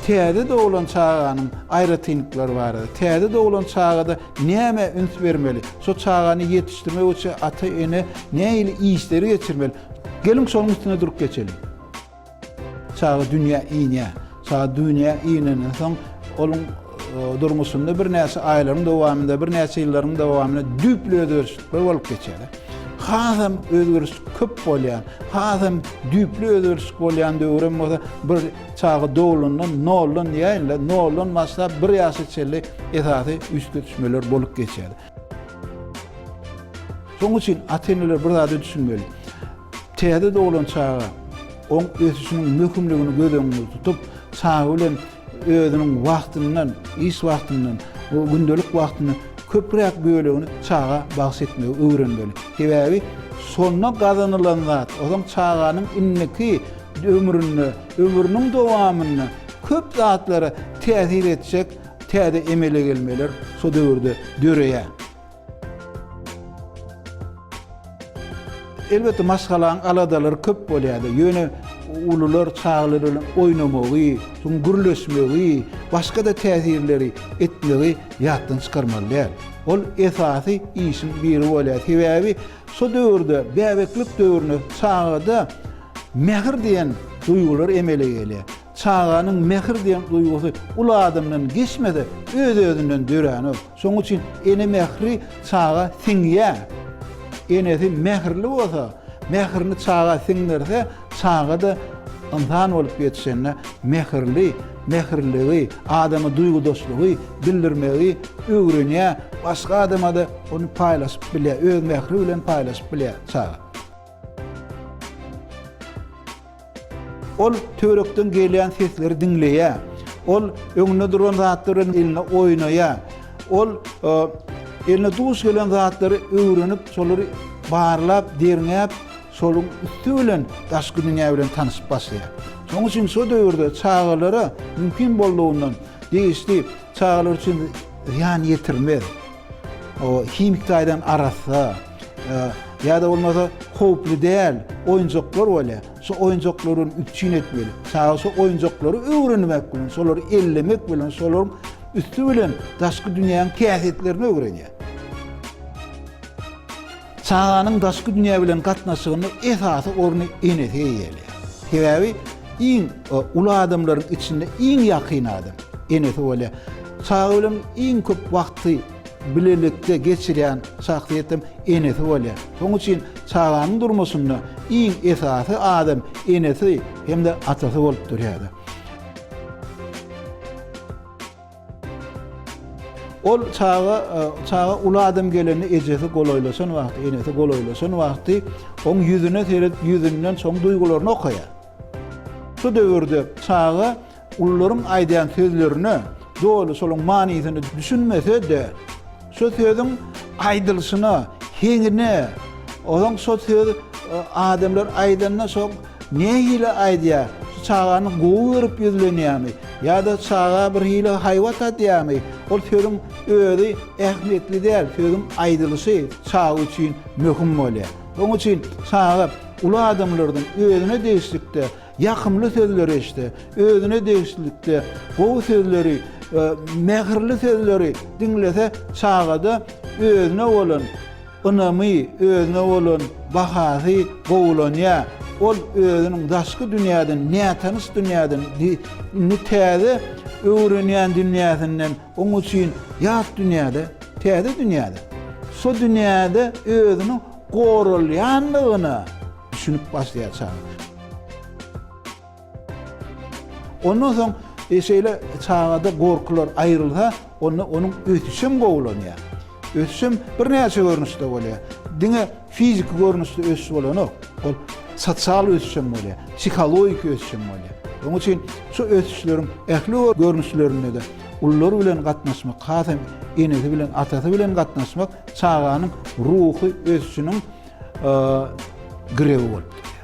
Täze doğulan çağanın ayrıtynykları bar. Täze doğulan çağda näme üns bermeli? So çağany yetişdirmek üçin ata-ene näme işleri geçirmeli? Gelin şonuň üstüne durup geçelim. Çağı dünya iýne. Çağı dünya iýnenden soň olun durmuşunda bir näçe aýlaryň dowamında, bir näçe ýyllaryň dowamında düýpli özgörüşler bolup geçer. Hazam özgörüş köp bolýan, hazam düýpli özgörüş bolýan döwrem bolsa bir çağı doğulundan nolun ýaýla nolun masla bir ýaşy çelli esasy üstü düşmeler bolup geçer. Şoň üçin ata-eneler bir zat düşünmeli. Täze doğulan çağa on ösüşünün möhümligini göz öňünde tutup çağı bilen özüniň wagtyndan, iş wagtyndan, o gündelik wagtyny köprek bölegini çağa bahs etmegi öwrenmeli. Sebäbi sonna gazanylan zat, oňa çağanyň inneki ömrüniň dowamyny köp zatlara täsir etjek, täze emele gelmeler so döwürde döreýär. Elbette maskalaň aladalary köp bolýardy. Ýöne ulular çağlar bilen oýnamagy, şoň gürleşmegi, başga da täsirleri etmegi ýatdan çykarmalylar. Ol esasy işin biri bolýar. Sebäbi so döwürde, bäbeklik döwrüne çağda mehr diýen duýgular emele gelýär. Çağanyň mehr diýen duýgusy ul adamdan geçmede öz-özünden döräni. Şoň üçin ene mehri çağa siňýär. Enesi mehirli bolsa, mehirini çağa siňdirse, çağa da insan bolup ýetişende mehirligi, adama duýgu dostlugy bildirmegi öwrenýär. Başga adama da onu paýlaşyp bilýär, öz mehri bilen paýlaşyp bilýär çağa. Ol törekden gelýän sesleri dinleýär. Ol öňünde duran zatlaryň eline oýnaýar. Ol eline duş gelen zatlary öwrenip, şolary barlap, derňäp, şoluň üstü bilen daşky dünýä bilen tanyşyp başlaýar. Şoň üçin so döwürde çağalary mümkin bolduğundan diýişdi, çağalar üçin ýan ýetirmez. O himik taýdan arasa, ýa-da bolmasa howply däl, oýunjoklar bolýar. So oýunjoklaryň üçin etmeli. Çağa so oýunjoklary öwrenmek bilen, şolary ellemek bilen, şolaryň üstü bilen daşky dünýäniň käsitlerini öwrenýär. Çağanyň daşky dünýä bilen gatnaşygyny esasy orny enesi eýelýär. Sebäbi iň ulu adamlaryň içinde iň ýakyn adam enesi bolýar. Çağı bilen iň köp wagty bilelikde geçirýän şahsiýetim enesi bolýar. Şoň üçin çağanyň durmuşynda iň esasy adam enesi hem de atasy bolup durýar. Ol çağa ulu adam geleni ejesi goloýlasan wagty, enesi goloýlasan wagty, oň ýüzüne seret, ýüzünden soň duýgularyny okaýar. Şu döwürde çağa ulularyň aýdýan sözlerini dolu şolaň manysyny düşünmese de, şu sözüň aýdylşyna, heňine, oň şu söz adamlar aýdandan soň nähile aýdýar? Çağany gowy görüp ýüzlenýärmi? Ya da çağa bir hile hayvat atýarmy? Ol sözüň özü ähmiýetli däl, sözüň aýdylşy çağa üçin möhüm bolýar. Oň üçin çağa ulu adamlardan özüne değişlikde, ýakymly sözler eşdi, özüne değişlikde, gowy sözleri, mehirli sözleri dinlese çağada özüne bolan ynamy, özüne bolan bahasy gowulanýar. Ol özüniň daşky dünýäden, nätanys dünýäden, täze öwrenýän dünýäsinden, oň üçin ýat dünýäde, täze dünýäde, so dünýäde özüniň gorulýanlygyny düşünüp başlaýar çağa. Ondan soň şeýle çağda gorkular aýrylsa, onuň ötüşüm gowulanýar. Ötüşüm bir näçe görnüşde bolýar. Diňe fizik görnüşde ötüş bolanok. Ol sosial ötüşüm bolýar, psikologik ötüşüm bolýar. Oň üçin şu ötüşleriň ähli görnüşlerinde de ular bilen gatnaşmak, hasam enesi bilen, atasy bilen gatnaşmak çağanyň ruhy ötüşiniň girebi bolýar.